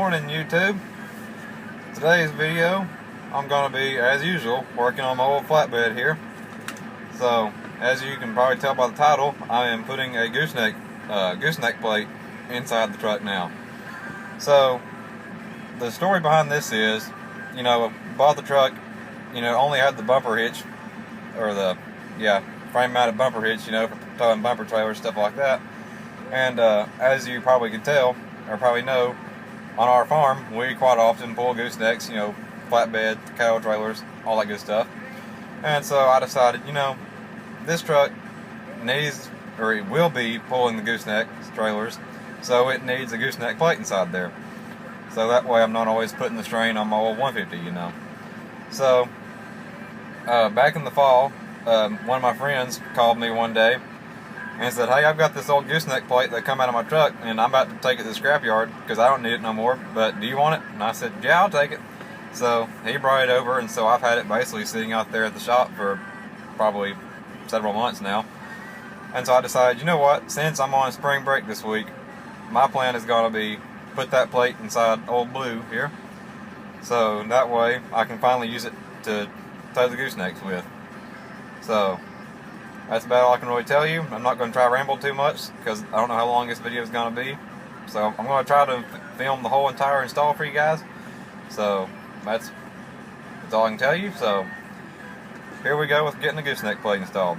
morning, YouTube. Today's video, I'm going to be, as usual, working on my old flatbed here. So, as you can probably tell by the title, I am putting a gooseneck plate inside the truck now. So, the story behind this is, bought the truck, only had the bumper hitch, or frame-mounted bumper hitch, for towing bumper trailers, stuff like that. And as you probably can tell, or probably know, on our farm, we quite often pull goosenecks, flatbed, cattle trailers, all that good stuff. And so I decided, this truck needs, or it will be pulling the gooseneck trailers, so it needs a gooseneck plate inside there. So that way I'm not always putting the strain on my old 150, So, back in the fall, one of my friends called me one day and said, "Hey, I've got this old gooseneck plate that come out of my truck, and I'm about to take it to the scrapyard because I don't need it no more, but do you want it?" And I said, "Yeah, I'll take it." So he brought it over, and so I've had it basically sitting out there at the shop for probably several months now. And so I decided, you know what, since I'm on spring break this week, my plan is going to be put that plate inside old Blue here, so that way I can finally use it to tow the goosenecks with. So that's about all I can really tell you. I'm not going to try to ramble too much because I don't know how long this video is going to be. So I'm going to try to film the whole entire install for you guys. So that's all I can tell you. So here we go with getting the gooseneck plate installed.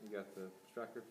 You got the extractor?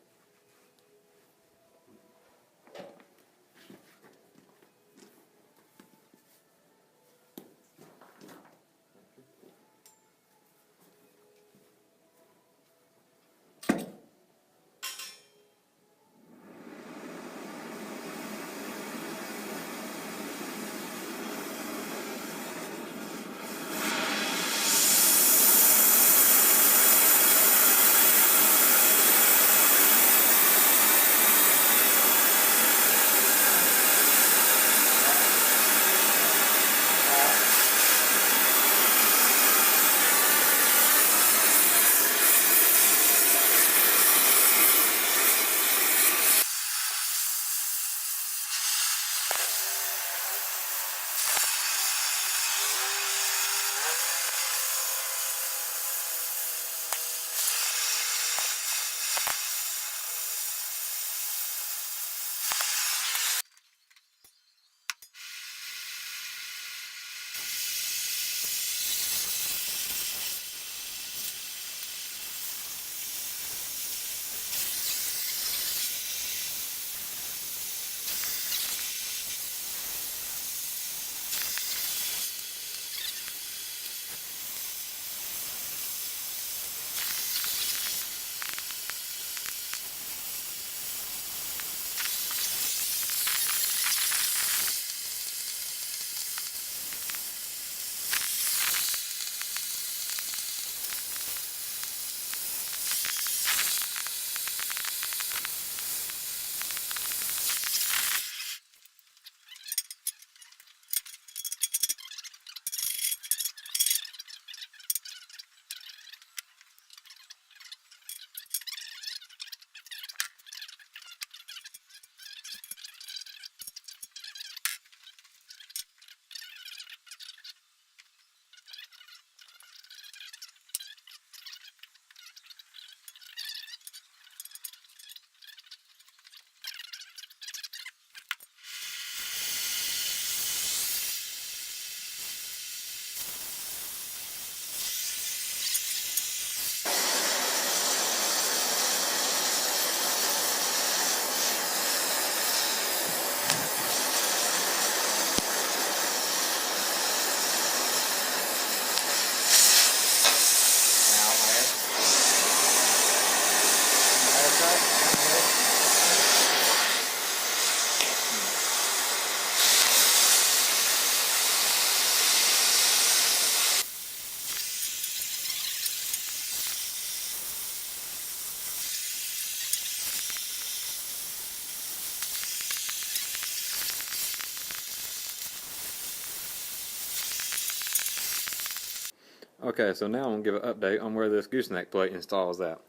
Okay, so now I'm going to give an update on where this gooseneck plate installs at.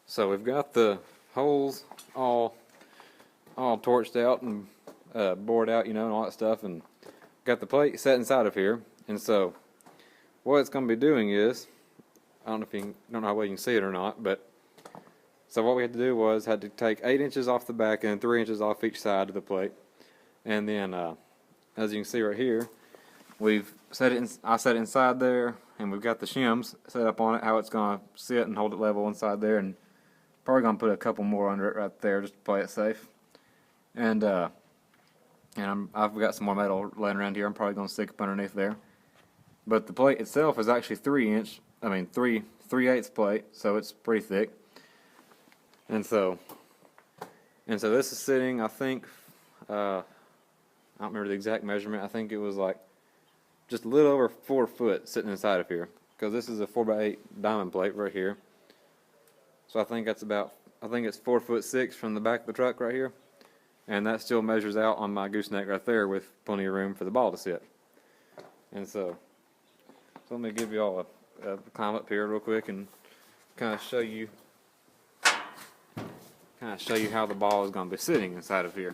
So we've got the holes all torched out and bored out, you know, and all that stuff, and got the plate set inside of here. And so what it's going to be doing is, I don't know how well you can see it or not, but so what we had to do was had to take 8 inches off the back and 3 inches off each side of the plate, and then as you can see right here, we've set it. I set it inside there, and we've got the shims set up on it, how it's going to sit and hold it level inside there, and probably going to put a couple more under it right there just to play it safe. And I've got some more metal laying around here. I'm probably going to stick up underneath there. But the plate itself is actually 3/8 plate, so it's pretty thick. And so this is sitting, I think, I don't remember the exact measurement. I think it was like just a little over 4 foot sitting inside of here, because this is a 4x8 diamond plate right here. So I think it's 4'6" from the back of the truck right here, and that still measures out on my gooseneck right there with plenty of room for the ball to sit. And so let me give you all a climb up here real quick and kind of show you how the ball is going to be sitting inside of here.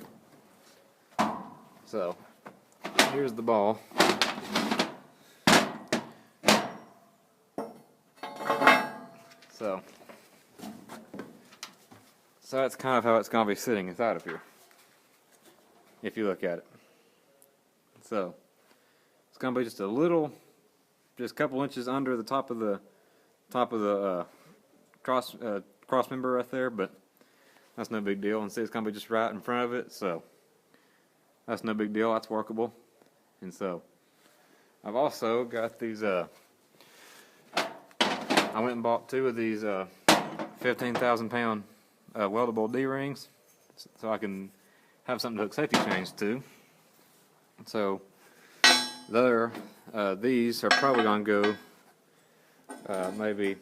So here's the ball. So that's kind of how it's going to be sitting inside of here, if you look at it. So it's going to be just a couple inches under the top of the cross member right there, but that's no big deal. And see, it's going to be just right in front of it, so that's no big deal. That's workable. And so I've also got these. I went and bought 2 of these 15,000-pound weldable D-rings, so I can have something to hook safety chains to. So these are probably going to go maybe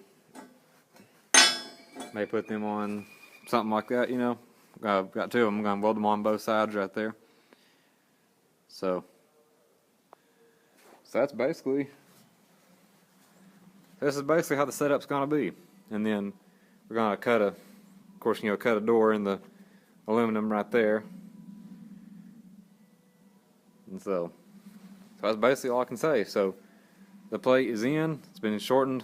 put them on something like that, you know. I've got 2 of them. I'm going to weld them on both sides right there. So this is basically how the setup's going to be. And then we're going to cut a door in the aluminum right there. And so that's basically all I can say. So the plate is in. It's been shortened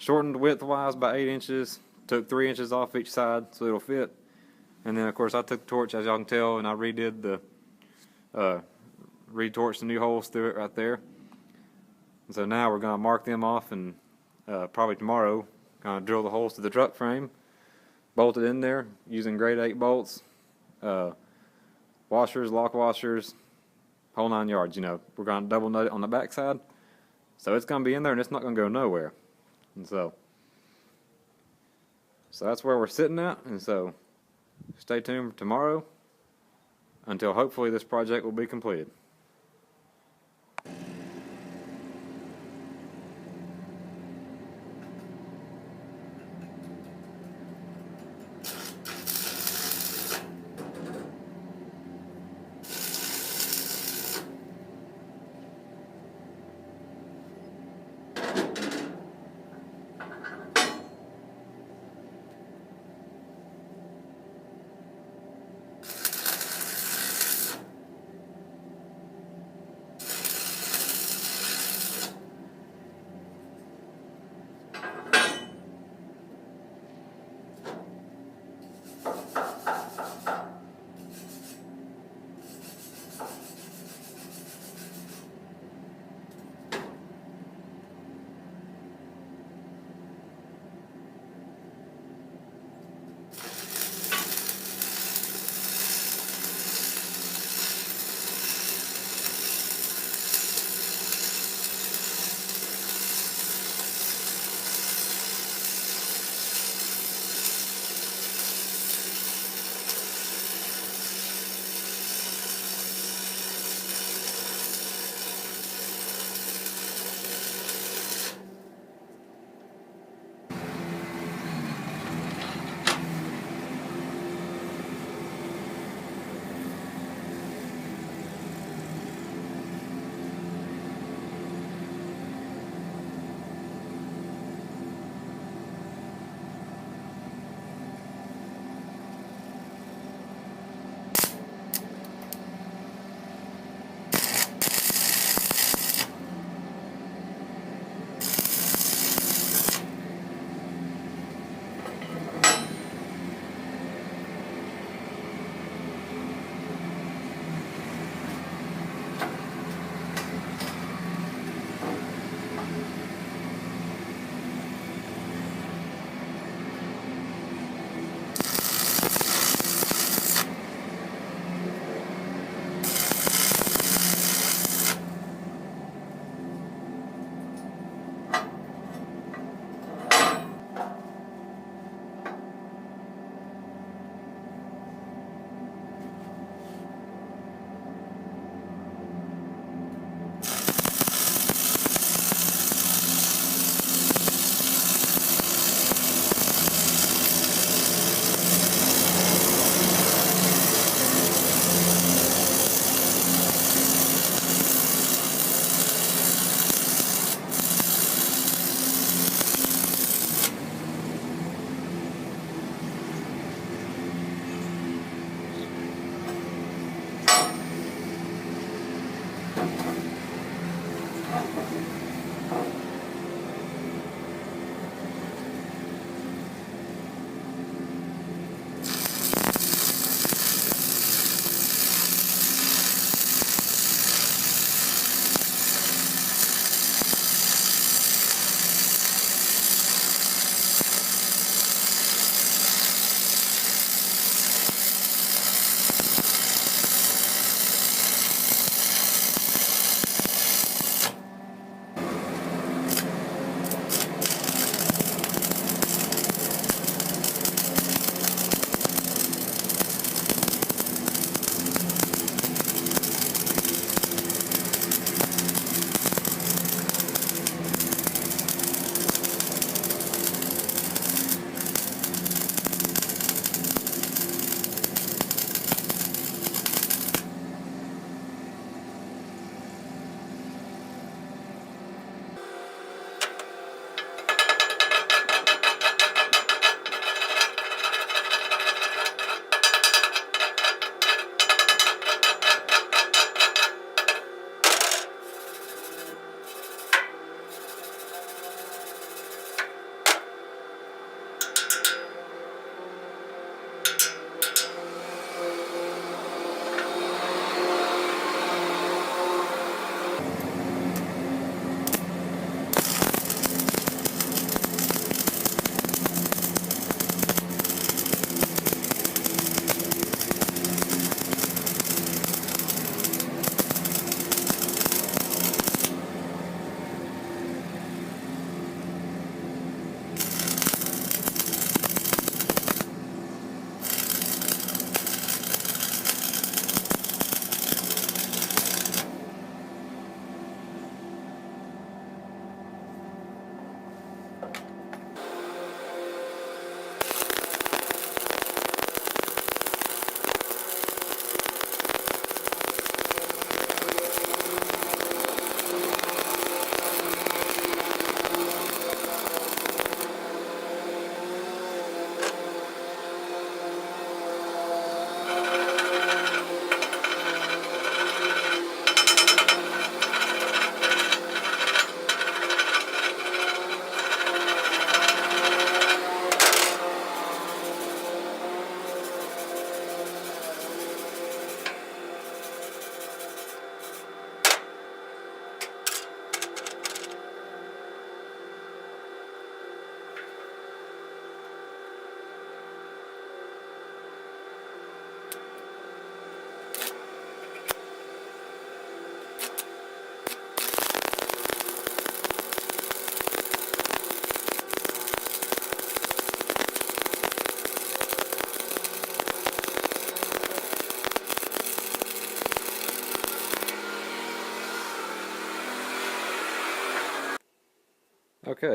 width-wise by 8 inches. Took 3 inches off each side so it'll fit. And then, of course, I took the torch, as y'all can tell, and I retorched the new holes through it right there. And so now we're going to mark them off, and probably tomorrow, going to drill the holes to the truck frame, bolt it in there using grade 8 bolts, washers, lock washers, whole 9 yards. You know, we're going to double nut it on the back side, so it's going to be in there and it's not going to go nowhere. And so that's where we're sitting at. And so stay tuned for tomorrow until hopefully this project will be completed.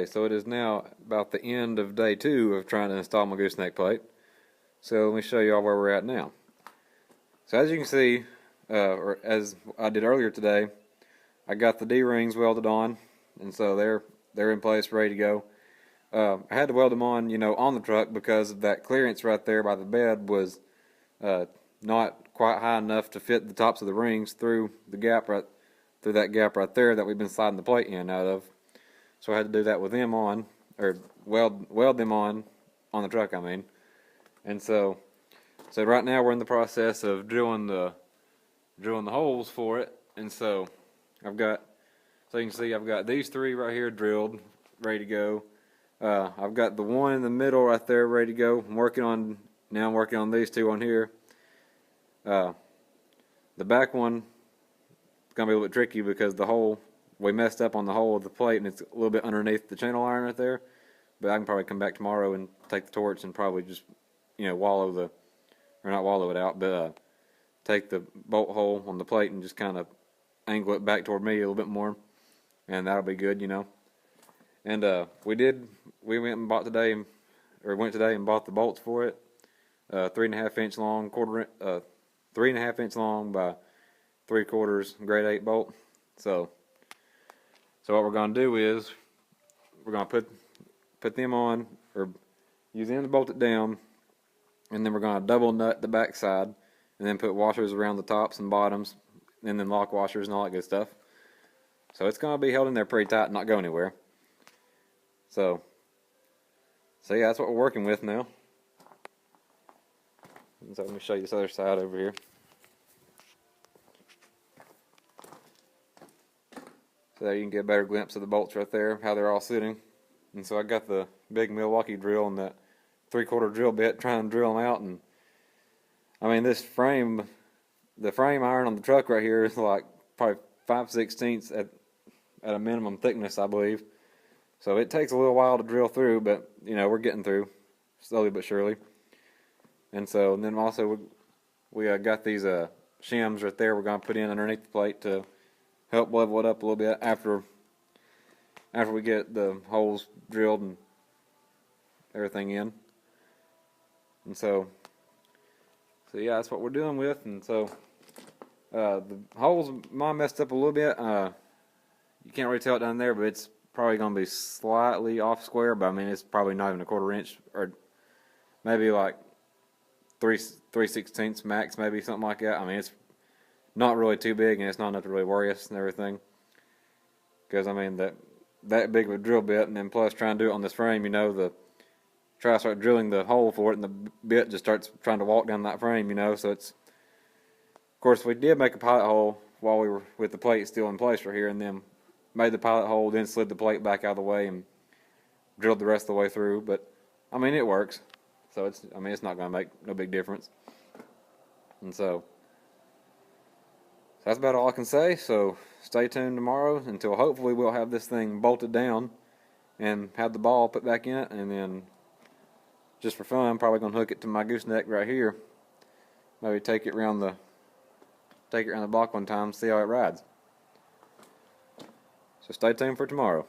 Okay, so it is now about the end of day 2 of trying to install my gooseneck plate. So let me show you all where we're at now. So as you can see, or as I did earlier today, I got the D-rings welded on, and so they're in place, ready to go. I had to weld them on, on the truck because that clearance right there by the bed was not quite high enough to fit the tops of the rings through the gap through that gap right there that we've been sliding the plate in and out of. So I had to do that with them on, or weld them on the truck, I mean. And so right now we're in the process of drilling the holes for it. And so you can see I've got these 3 right here drilled, ready to go. I've got the one in the middle right there ready to go. I'm working on these 2 on here. The back one is going to be a little bit tricky because we messed up on the hole of the plate, and it's a little bit underneath the channel iron right there. But I can probably come back tomorrow and take the torch and probably just, not wallow it out, but take the bolt hole on the plate and just kind of angle it back toward me a little bit more, and that'll be good, And we went today and bought the bolts for it. 3.5 inch long, 3.5 inch long by 3/4 grade 8 bolt. So what we're gonna do is we're gonna put them on, or use them to bolt it down, and then we're gonna double nut the back side, and then put washers around the tops and bottoms, and then lock washers and all that good stuff. So it's gonna be held in there pretty tight and not go anywhere. So yeah, that's what we're working with now. And so let me show you this other side over here. So there you can get a better glimpse of the bolts right there, how they're all sitting. And so I got the big Milwaukee drill and that 3/4 drill bit trying to drill them out. And I mean, the frame iron on the truck right here is like probably 5/16 at a minimum thickness, I believe. So it takes a little while to drill through, but we're getting through slowly but surely. And then also we got these shims right there we're going to put in underneath the plate to help level it up a little bit after we get the holes drilled and everything in. And so yeah, that's what we're dealing with. And so the holes might messed up a little bit. You can't really tell it down there, but it's probably going to be slightly off square, but I mean it's probably not even a 1/4 inch, or maybe like 3/16 max, maybe something like that. I mean it's not really too big, and it's not enough to really worry us and everything. Because I mean that big of a drill bit, and then plus trying to do it on this frame, try to start drilling the hole for it, and the bit just starts trying to walk down that frame, So it's, of course, we did make a pilot hole while we were with the plate still in place right here, and then made the pilot hole, then slid the plate back out of the way and drilled the rest of the way through. But I mean it works, so it's not going to make no big difference. And so that's about all I can say. So stay tuned tomorrow until hopefully we'll have this thing bolted down and have the ball put back in it, and then just for fun I'm probably going to hook it to my gooseneck right here. Maybe take it around the block one time, see how it rides. So stay tuned for tomorrow.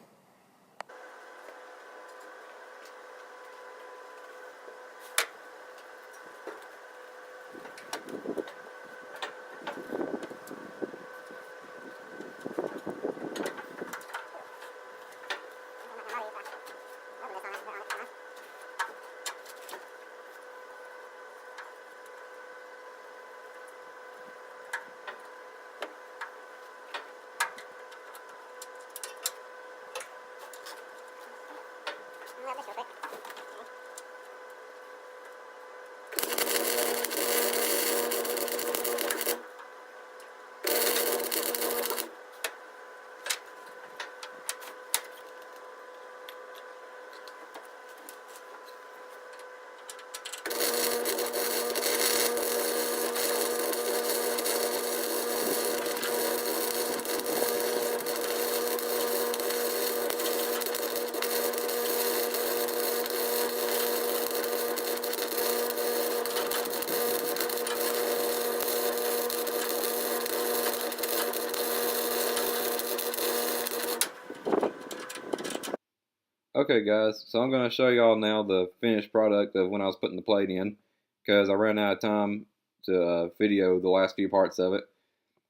Okay guys, so I'm going to show y'all now the finished product of when I was putting the plate in, because I ran out of time to video the last few parts of it.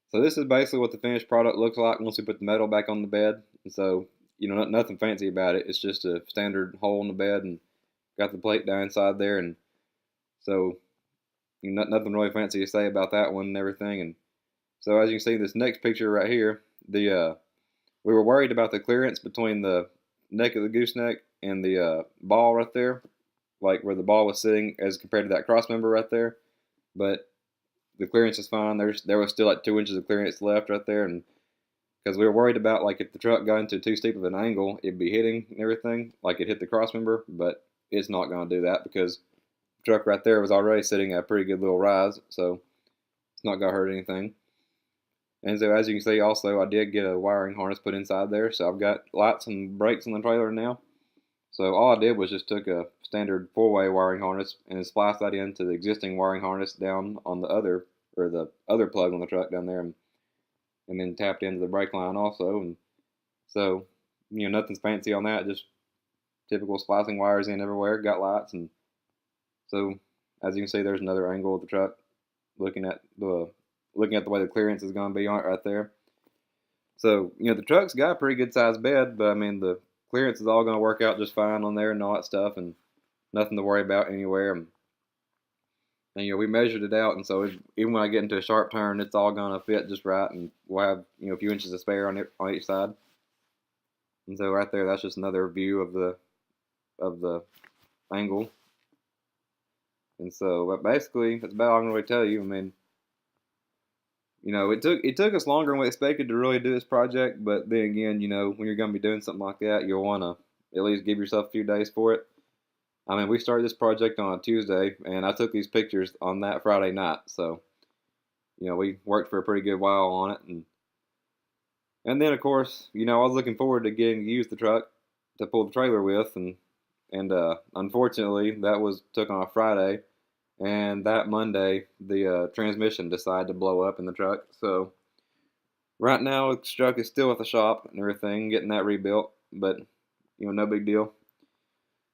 So this is basically what the finished product looks like once we put the metal back on the bed. And so, nothing fancy about it. It's just a standard hole in the bed and got the plate down inside there. And so, nothing really fancy to say about that one and everything. And so as you can see, this next picture right here, we were worried about the clearance between the neck of the gooseneck and the ball right there, like where the ball was sitting as compared to that cross member right there. But the clearance is fine. There was still like 2 inches of clearance left right there, and because we were worried about like if the truck got into too steep of an angle, it'd be hitting and everything, like it hit the cross member. But it's not going to do that because the truck right there was already sitting at a pretty good little rise, so it's not going to hurt anything. And so as you can see also, I did get a wiring harness put inside there, so I've got lights and brakes on the trailer now. So all I did was just took a standard 4-way wiring harness and spliced that into the existing wiring harness down on the other plug on the truck down there, and then tapped into the brake line also. And so, nothing's fancy on that, just typical splicing wires in everywhere, got lights. And so as you can see, there's another angle of the truck looking at the way the clearance is going to be on it right there. So, the truck's got a pretty good sized bed, but I mean, the clearance is all going to work out just fine on there and all that stuff, and nothing to worry about anywhere. And we measured it out, and so even when I get into a sharp turn, it's all going to fit just right, and we'll have, a few inches of spare on each side. And so right there, that's just another view of the angle. And so, but basically, that's about all I'm going to tell you. I mean, it took us longer than we expected to really do this project, but then again, when you're going to be doing something like that, you'll want to at least give yourself a few days for it. I mean, we started this project on a Tuesday, and I took these pictures on that Friday night, so, we worked for a pretty good while on it. And then, of course, I was looking forward to getting to use the truck to pull the trailer with, and unfortunately, that took on a Friday. And that Monday, the transmission decided to blow up in the truck. So right now, the truck is still at the shop and everything, getting that rebuilt. But, no big deal.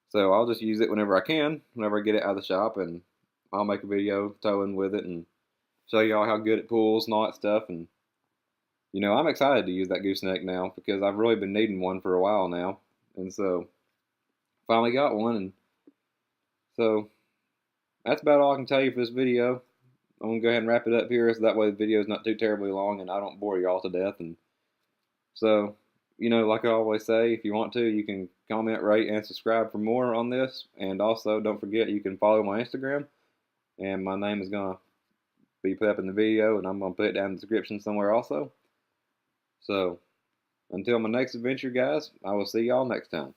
So I'll just use it whenever I can, whenever I get it out of the shop. And I'll make a video towing with it and show y'all how good it pulls and all that stuff. And, I'm excited to use that gooseneck now because I've really been needing one for a while now. And so finally got one. And so that's about all I can tell you for this video. I'm going to go ahead and wrap it up here so that way the video is not too terribly long and I don't bore y'all to death. And so, like I always say, if you want to, you can comment, rate, and subscribe for more on this. And also, don't forget, you can follow my Instagram. And my name is going to be put up in the video, and I'm going to put it down in the description somewhere also. So, until my next adventure, guys, I will see y'all next time.